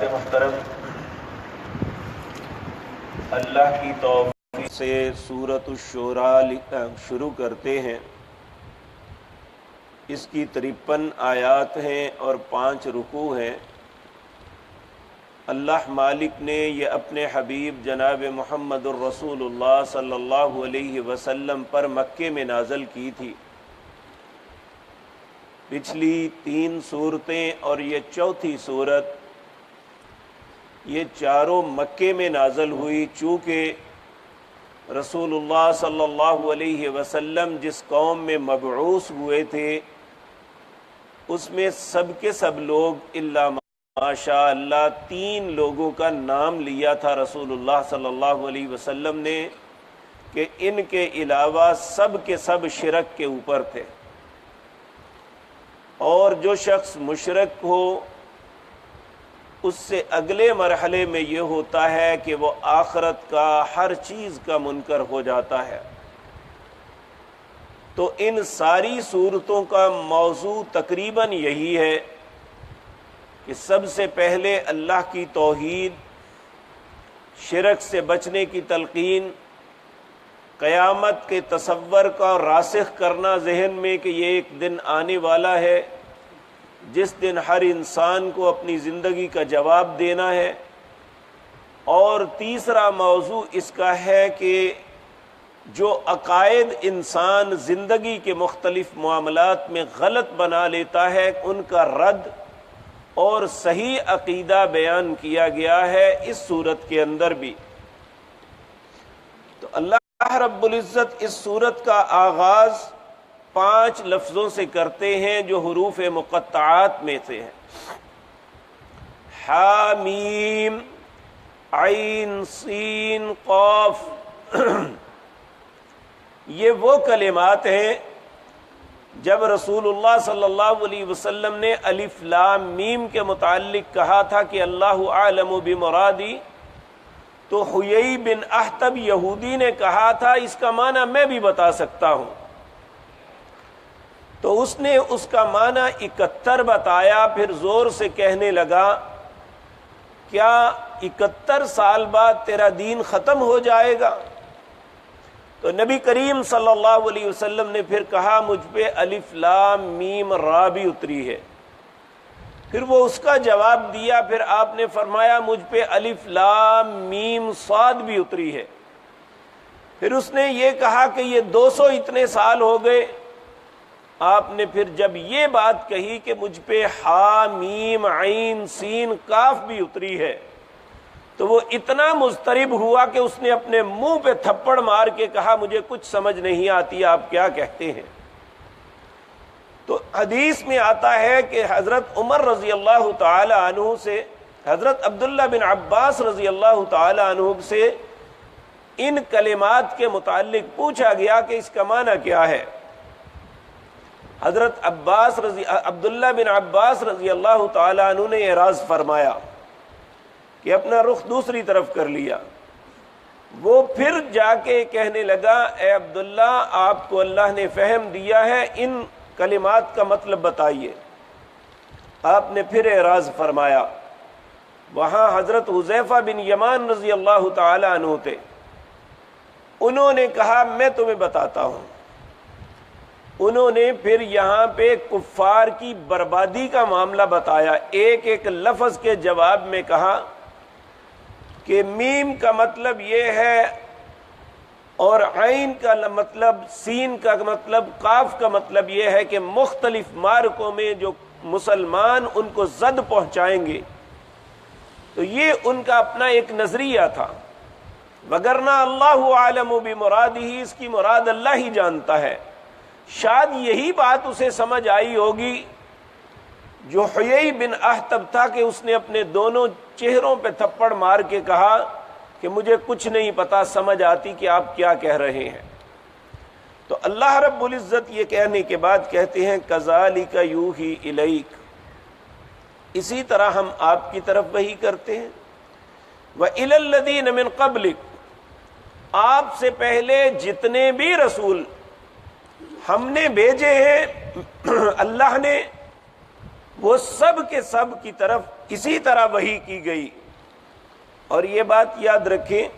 محترم، اللہ کی توفیق سے سورۃ الشورى شروع کرتے ہیں۔ اس کی 53 آیات ہیں اور 5 رکوع ہیں۔ اللہ مالک نے یہ اپنے حبیب جناب محمد الرسول اللہ صلی اللہ علیہ وسلم پر مکے میں نازل کی تھی۔ پچھلی 3 صورتیں اور یہ چوتھی صورت، یہ چاروں مکے میں نازل ہوئی، چونکہ رسول اللہ صلی اللہ علیہ وسلم جس قوم میں مبعوث ہوئے تھے اس میں سب کے سب لوگ الا ماشاء اللہ 3 لوگوں کا نام لیا تھا رسول اللہ صلی اللہ علیہ وسلم نے کہ ان کے علاوہ سب کے سب شرک کے اوپر تھے، اور جو شخص مشرک ہو اس سے اگلے مرحلے میں یہ ہوتا ہے کہ وہ آخرت کا ہر چیز کا منکر ہو جاتا ہے۔ تو ان ساری صورتوں کا موضوع تقریباً یہی ہے کہ سب سے پہلے اللہ کی توحید، شرک سے بچنے کی تلقین، قیامت کے تصور کا راسخ کرنا ذہن میں کہ یہ ایک دن آنے والا ہے جس دن ہر انسان کو اپنی زندگی کا جواب دینا ہے، اور تیسرا موضوع اس کا ہے کہ جو عقائد انسان زندگی کے مختلف معاملات میں غلط بنا لیتا ہے ان کا رد اور صحیح عقیدہ بیان کیا گیا ہے اس صورت کے اندر بھی۔ تو اللہ رب العزت اس صورت کا آغاز 5 لفظوں سے کرتے ہیں جو حروف مقطعات میں سے ہیں۔ حامیم عین سین قاف، یہ وہ کلمات ہیں جب رسول اللہ صلی اللہ علیہ وسلم نے الف لام میم کے متعلق کہا تھا کہ اللہ اعلم بمرادی، تو حیی بن احتب یہودی نے کہا تھا اس کا معنی میں بھی بتا سکتا ہوں، تو اس نے اس کا معنی 71 بتایا، پھر زور سے کہنے لگا کیا 71 سال بعد تیرا دین ختم ہو جائے گا؟ تو نبی کریم صلی اللہ علیہ وسلم نے پھر کہا مجھ پہ الف لام میم را بھی اتری ہے، پھر وہ اس کا جواب دیا، پھر آپ نے فرمایا مجھ پہ الف لام میم صاد بھی اتری ہے، پھر اس نے یہ کہا کہ یہ 200 اتنے سال ہو گئے، آپ نے پھر جب یہ بات کہی کہ مجھ پہ ہا میم عین سین کاف بھی اتری ہے، تو وہ اتنا مضطرب ہوا کہ اس نے اپنے منہ پہ تھپڑ مار کے کہا مجھے کچھ سمجھ نہیں آتی آپ کیا کہتے ہیں۔ تو حدیث میں آتا ہے کہ حضرت عمر رضی اللہ تعالی عنہ سے حضرت عبداللہ بن عباس رضی اللہ تعالی عنہ سے ان کلمات کے متعلق پوچھا گیا کہ اس کا معنی کیا ہے۔ حضرت عبداللہ بن عباس رضی اللہ تعالی عنہ نے اعراض فرمایا کہ اپنا رخ دوسری طرف کر لیا، وہ پھر جا کے کہنے لگا اے عبداللہ آپ کو اللہ نے فہم دیا ہے، ان کلمات کا مطلب بتائیے۔ آپ نے پھر اعراض فرمایا۔ وہاں حضرت حذیفہ بن یمان رضی اللہ تعالی عنہ تھے، انہوں نے کہا میں تمہیں بتاتا ہوں۔ انہوں نے پھر یہاں پہ کفار کی بربادی کا معاملہ بتایا، ایک ایک لفظ کے جواب میں کہا کہ میم کا مطلب یہ ہے، اور عین کا مطلب، سین کا مطلب، قاف کا مطلب یہ ہے کہ مختلف معرکوں میں جو مسلمان ان کو زد پہنچائیں گے، تو یہ ان کا اپنا ایک نظریہ تھا، وگرنہ اللہ عالم بمرادہ، اس کی مراد اللہ ہی جانتا ہے۔ شاید یہی بات اسے سمجھ آئی ہوگی جو حیی بن احتب تھا کہ اس نے اپنے دونوں چہروں پہ تھپڑ مار کے کہا کہ مجھے کچھ نہیں پتا سمجھ آتی کہ آپ کیا کہہ رہے ہیں۔ تو اللہ رب العزت یہ کہنے کے بعد کہتے ہیں کذالک یوحی الیک، اسی طرح ہم آپ کی طرف وحی کرتے ہیں، وإلی الذین من قبلک، آپ سے پہلے جتنے بھی رسول ہم نے بھیجے ہیں اللہ نے، وہ سب کے سب کی طرف اسی طرح وحی کی گئی۔ اور یہ بات یاد رکھیں،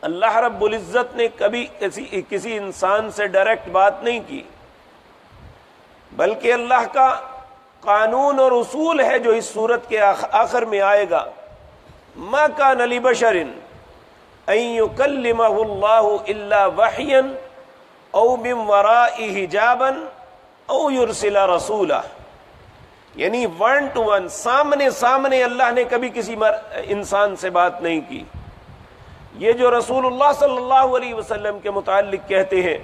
اللہ رب العزت نے کبھی کسی انسان سے ڈائریکٹ بات نہیں کی، بلکہ اللہ کا قانون اور اصول ہے جو اس سورت کے آخر میں آئے گا، ما کان لبشر ان یکلمہ اللہ الا وحیا او من وراء حجابا او یرسل رسولہ، یعنی ون ٹو ون، سامنے سامنے اللہ نے کبھی کسی انسان سے بات نہیں کی۔ یہ جو رسول اللہ صلی اللہ علیہ وسلم کے متعلق کہتے ہیں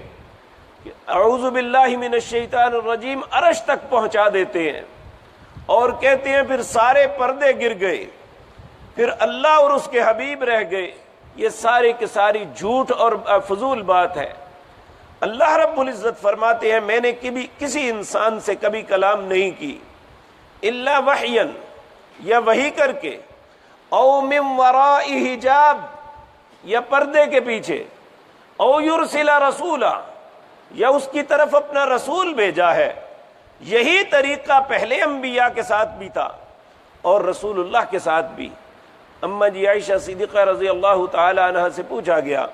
کہ اعوذ باللہ من الشیطان الرجیم، عرش تک پہنچا دیتے ہیں اور کہتے ہیں پھر سارے پردے گر گئے، پھر اللہ اور اس کے حبیب رہ گئے، یہ سارے کی ساری جھوٹ اور فضول بات ہے۔ اللہ رب العزت فرماتے ہیں میں نے کسی انسان سے کبھی کلام نہیں کی، الا وحیا، یا وحی کر کے، او من وراء حجاب، یا پردے کے پیچھے، او یرسل رسولا، یا اس کی طرف اپنا رسول بھیجا ہے۔ یہی طریقہ پہلے انبیاء کے ساتھ بھی تھا اور رسول اللہ کے ساتھ بھی۔ اما جی عائشہ صدیقہ رضی اللہ تعالی عنہ سے پوچھا گیا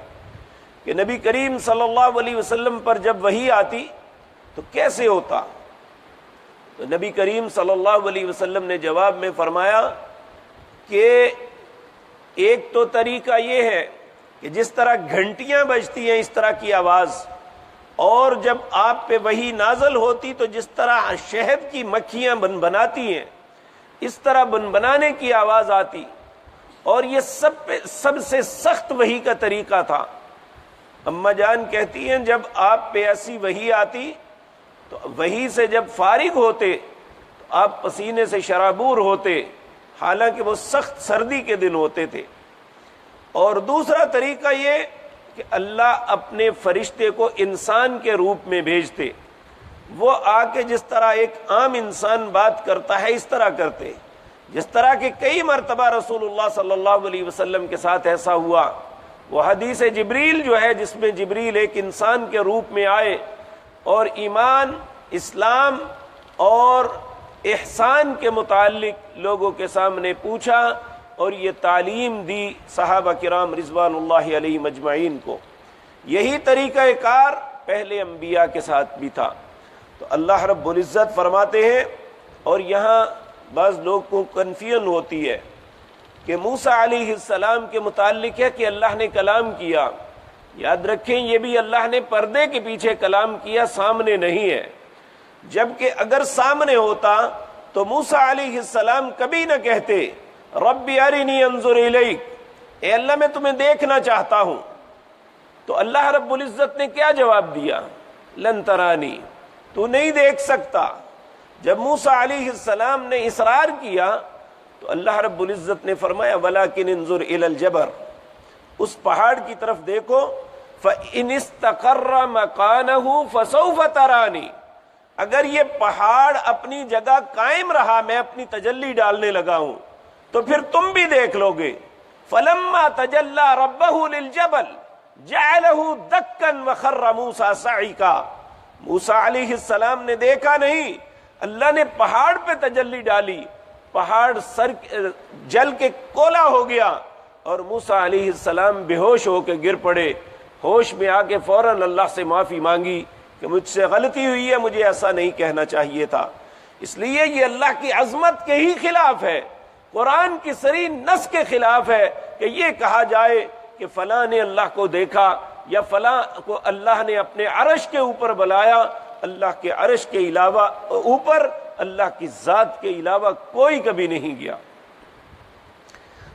کہ نبی کریم صلی اللہ علیہ وسلم پر جب وحی آتی تو کیسے ہوتا؟ تو نبی کریم صلی اللہ علیہ وسلم نے جواب میں فرمایا کہ ایک تو طریقہ یہ ہے کہ جس طرح گھنٹیاں بجتی ہیں اس طرح کی آواز، اور جب آپ پہ وحی نازل ہوتی تو جس طرح شہد کی مکھیاں بناتی ہیں اس طرح بنانے کی آواز آتی، اور یہ سب سے سخت وحی کا طریقہ تھا۔ اما جان کہتی ہیں جب آپ پہ ایسی وحی آتی تو وحی سے جب فارغ ہوتے تو آپ پسینے سے شرابور ہوتے، حالانکہ وہ سخت سردی کے دن ہوتے تھے۔ اور دوسرا طریقہ یہ کہ اللہ اپنے فرشتے کو انسان کے روپ میں بھیجتے، وہ آ کے جس طرح ایک عام انسان بات کرتا ہے اس طرح کرتے، جس طرح کہ کئی مرتبہ رسول اللہ صلی اللہ علیہ وسلم کے ساتھ ایسا ہوا۔ وہ حدیث جبریل جو ہے جس میں جبریل ایک انسان کے روپ میں آئے اور ایمان، اسلام اور احسان کے متعلق لوگوں کے سامنے پوچھا اور یہ تعلیم دی صحابہ کرام رضوان اللہ علیہم اجمعین کو۔ یہی طریقہ کار پہلے انبیاء کے ساتھ بھی تھا۔ تو اللہ رب العزت فرماتے ہیں، اور یہاں بعض لوگ کو کنفیوژن ہوتی ہے کہ موسیٰ علیہ السلام کے متعلق ہے کہ اللہ نے کلام کیا، یاد رکھیں یہ بھی اللہ نے پردے کے پیچھے کلام کیا، سامنے نہیں ہے۔ جبکہ اگر سامنے ہوتا تو موسیٰ علیہ السلام کبھی نہ کہتے رب ارنی انظر الیک، اے اللہ میں تمہیں دیکھنا چاہتا ہوں۔ تو اللہ رب العزت نے کیا جواب دیا؟ لن ترانی، تو نہیں دیکھ سکتا۔ جب موسیٰ علیہ السلام نے اصرار کیا تو اللہ رب العزت نے فرمایا ولکن انظر الی الجبل، اس پہاڑ کی طرف دیکھو، فإن استقر مکانہ فسوف ترانی، اگر یہ پہاڑ اپنی جگہ قائم رہا، میں اپنی تجلی ڈالنے لگا ہوں تو پھر تم بھی دیکھ لو گے۔ فلما تجلی ربہ للجبل جعلہ دکا وخر موسیٰ صعقا، موسیٰ علیہ السلام نے دیکھا نہیں، اللہ نے پہاڑ پہ تجلی ڈالی، پہاڑ جل کے کولا ہو گیا اور موسیٰ علیہ السلام بے ہوش ہو کے گر پڑے۔ ہوش میں آ کے فوراً اللہ سے معافی مانگی کہ مجھ سے غلطی ہوئی ہے، مجھے ایسا نہیں کہنا چاہیے تھا۔ اس لیے یہ اللہ کی عظمت کے ہی خلاف ہے، قرآن کی صریح نص کے خلاف ہے کہ یہ کہا جائے کہ فلاں نے اللہ کو دیکھا یا فلاں کو اللہ نے اپنے عرش کے اوپر بلایا۔ اللہ کے عرش کے علاوہ اوپر اللہ کی ذات کے علاوہ کوئی کبھی نہیں گیا۔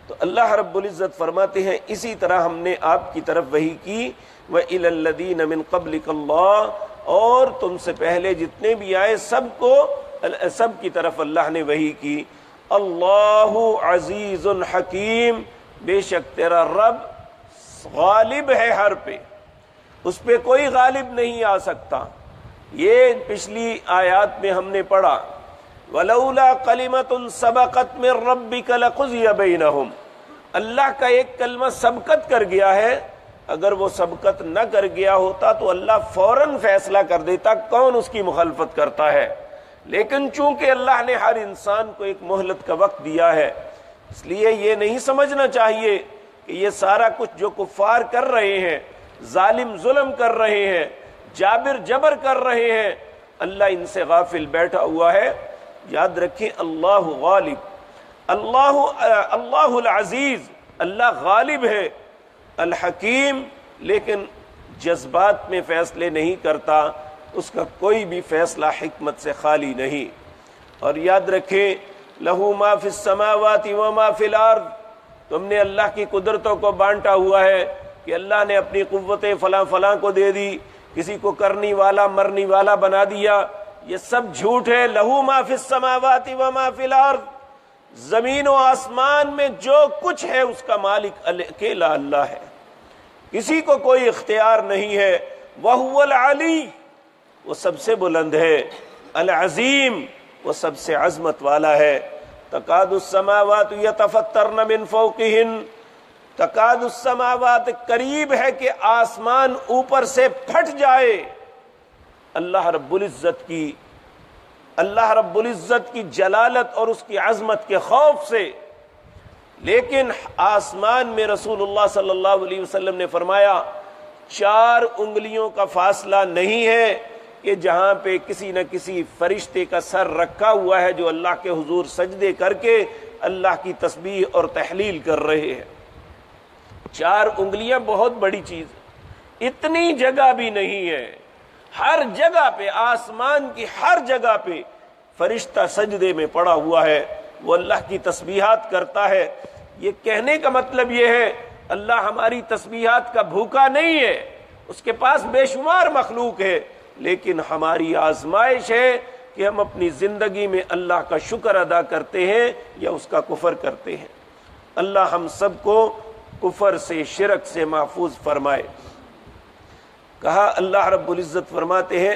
تو اللہ رب العزت فرماتے ہیں اسی طرح ہم نے آپ کی طرف وحی کی، وَإِلَى الَّذِينَ مِن قَبْلِكَ اللَّهُ، اور تم سے پہلے جتنے بھی آئے سب کی طرف اللہ نے وحی کی۔ اللہ عزیز حکیم، بے شک تیرا رب غالب ہے ہر پہ، اس پہ کوئی غالب نہیں آ سکتا۔ یہ پچھلی آیات میں ہم نے پڑھا وَلَوْلَا كَلِمَةٌ سَبَقَتْ مِن رَبِّكَ لَقُضِيَ بَيْنَهُمْ، اللہ کا ایک کلمہ سبقت کر گیا ہے، اگر وہ سبقت نہ کر گیا ہوتا تو اللہ فوراً فیصلہ کر دیتا کون اس کی مخالفت کرتا ہے، لیکن چونکہ اللہ نے ہر انسان کو ایک مہلت کا وقت دیا ہے، اس لیے یہ نہیں سمجھنا چاہیے کہ یہ سارا کچھ جو کفار کر رہے ہیں، ظالم ظلم کر رہے ہیں، جابر جبر کر رہے ہیں، اللہ ان سے غافل بیٹھا ہوا ہے۔ یاد رکھیں اللہ غالب، اللہ العزیز، اللہ غالب ہے، الحکیم، لیکن جذبات میں فیصلے نہیں کرتا، اس کا کوئی بھی فیصلہ حکمت سے خالی نہیں۔ اور یاد رکھیں لہو ما فی السماوات و ما فی الارض، تم نے اللہ کی قدرتوں کو بانٹا ہوا ہے کہ اللہ نے اپنی قوتیں فلاں فلاں کو دے دی، کسی کو کرنی والا مرنی والا بنا دیا، یہ سب جھوٹ ہے۔ لہو ما فی السماوات و ما فی الارض، زمین و آسمان میں جو کچھ ہے اس کا مالک اکیلا اللہ ہے، کسی کو کوئی اختیار نہیں ہے۔ وَهُوَ الْعَلِيُّ، وہ سب سے بلند ہے، العظیم، وہ سب سے عظمت والا ہے۔ تکاد السماوات یتفطرن من فوقہن، تکاد السماوات، قریب ہے کہ آسمان اوپر سے پھٹ جائے اللہ رب العزت کی جلالت اور اس کی عظمت کے خوف سے۔ لیکن آسمان میں رسول اللہ صلی اللہ علیہ وسلم نے فرمایا 4 انگلیوں کا فاصلہ نہیں ہے کہ جہاں پہ کسی نہ کسی فرشتے کا سر رکھا ہوا ہے جو اللہ کے حضور سجدے کر کے اللہ کی تسبیح اور تحلیل کر رہے ہیں۔ 4 انگلیاں بہت بڑی چیز ہے، اتنی جگہ بھی نہیں ہے، ہر جگہ پہ، آسمان کی ہر جگہ پہ فرشتہ سجدے میں پڑا ہوا ہے، وہ اللہ کی تسبیحات کرتا ہے۔ یہ کہنے کا مطلب یہ ہے اللہ ہماری تسبیحات کا بھوکا نہیں ہے، اس کے پاس بے شمار مخلوق ہے، لیکن ہماری آزمائش ہے کہ ہم اپنی زندگی میں اللہ کا شکر ادا کرتے ہیں یا اس کا کفر کرتے ہیں۔ اللہ ہم سب کو کفر سے، شرک سے محفوظ فرمائے۔ کہا اللہ رب العزت فرماتے ہیں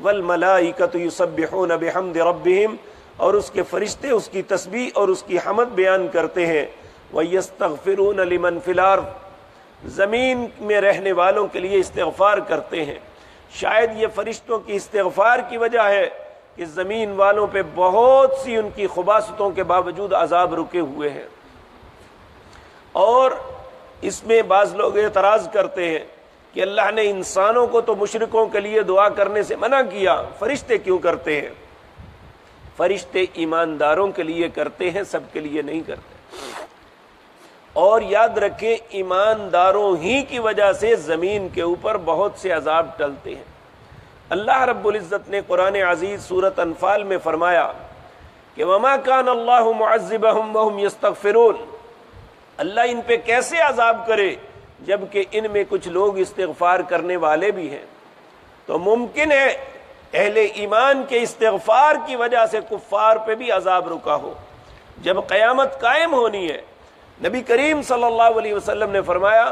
والملائکۃ یسبحون بحمد ربہم، اور اس کے فرشتے اس کی تسبیح اور اس کی حمد بیان کرتے ہیں۔ وَيَسْتَغْفِرُونَ لِمَنْ فِي الْأَرْضِ، زمین میں رہنے والوں کے لیے استغفار کرتے ہیں۔ شاید یہ فرشتوں کی استغفار کی وجہ ہے کہ زمین والوں پہ بہت سی ان کی خباثتوں کے باوجود عذاب رکے ہوئے ہیں۔ اور اس میں بعض لوگ اعتراض کرتے ہیں کہ اللہ نے انسانوں کو تو مشرکوں کے لیے دعا کرنے سے منع کیا، فرشتے کیوں کرتے ہیں؟ فرشتے ایمانداروں کے لیے کرتے ہیں، سب کے لیے نہیں کرتے۔ اور یاد رکھیں ایمانداروں ہی کی وجہ سے زمین کے اوپر بہت سے عذاب ٹلتے ہیں۔ اللہ رب العزت نے قرآن عزیز سورۃ انفال میں فرمایا کہ وما کان اللہ معذبہم وہم یستغفرون، اللہ ان پہ کیسے عذاب کرے جبکہ ان میں کچھ لوگ استغفار کرنے والے بھی ہیں۔ تو ممکن ہے اہل ایمان کے استغفار کی وجہ سے کفار پہ بھی عذاب رکا ہو۔ جب قیامت قائم ہونی ہے، نبی کریم صلی اللہ علیہ وسلم نے فرمایا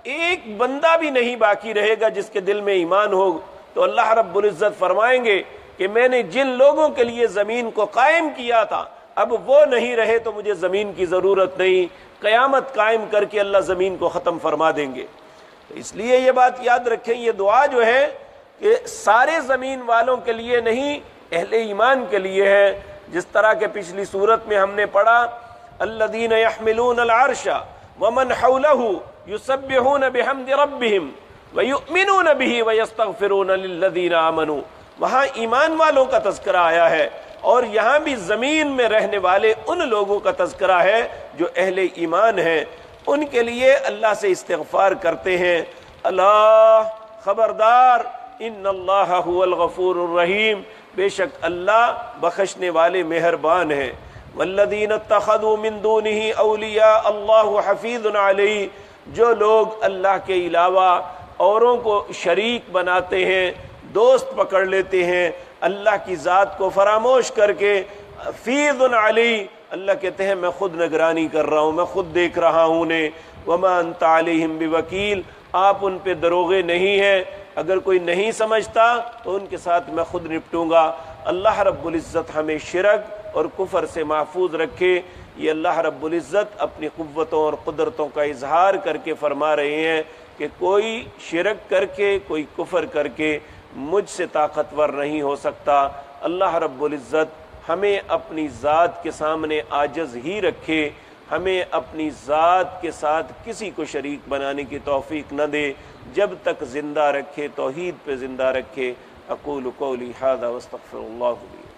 ایک بندہ بھی نہیں باقی رہے گا جس کے دل میں ایمان ہو، تو اللہ رب العزت فرمائیں گے کہ میں نے جن لوگوں کے لیے زمین کو قائم کیا تھا اب وہ نہیں رہے تو مجھے زمین کی ضرورت نہیں۔ قیامت قائم کر کے اللہ زمین کو ختم فرما دیں گے۔ تو اس لیے یہ بات یاد رکھیں، یہ دعا جو ہے کہ سارے زمین والوں کے لیے نہیں، اہل ایمان کے لیے ہے۔ جس طرح کہ پچھلی صورت میں ہم نے پڑھا الذین یحملون العرش ومن حولہ یسبحون بحمد ربہم ویؤمنون بہ ویستغفرون للذین آمنوا، وہاں ایمان والوں کا تذکرہ آیا ہے، اور یہاں بھی زمین میں رہنے والے ان لوگوں کا تذکرہ ہے جو اہل ایمان ہیں، ان کے لیے اللہ سے استغفار کرتے ہیں۔ اللہ خبردار، ان اللہ هو الغفور الرحیم، بے شک اللہ بخشنے والے مہربان ہیں۔ والذین اتخذوا من دونہ اولیاء اللہ حفیظ علیہ، جو لوگ اللہ کے علاوہ اوروں کو شریک بناتے ہیں، دوست پکڑ لیتے ہیں، اللہ کی ذات کو فراموش کر کے، حفیظ علی، اللہ کہتے ہیں میں خود نگرانی کر رہا ہوں، میں خود دیکھ رہا ہوں انہیں۔ وما انت علیہم بوکیل، آپ ان پہ دروغے نہیں ہیں، اگر کوئی نہیں سمجھتا تو ان کے ساتھ میں خود نپٹوں گا۔ اللہ رب العزت ہمیں شرک اور کفر سے محفوظ رکھے۔ یہ اللہ رب العزت اپنی قوتوں اور قدرتوں کا اظہار کر کے فرما رہے ہیں کہ کوئی شرک کر کے، کوئی کفر کر کے مجھ سے طاقتور نہیں ہو سکتا۔ اللہ رب العزت ہمیں اپنی ذات کے سامنے عاجز ہی رکھے، ہمیں اپنی ذات کے ساتھ کسی کو شریک بنانے کی توفیق نہ دے، جب تک زندہ رکھے توحید پہ زندہ رکھے۔ اقول قولی ھذا واستغفر اللہ لی۔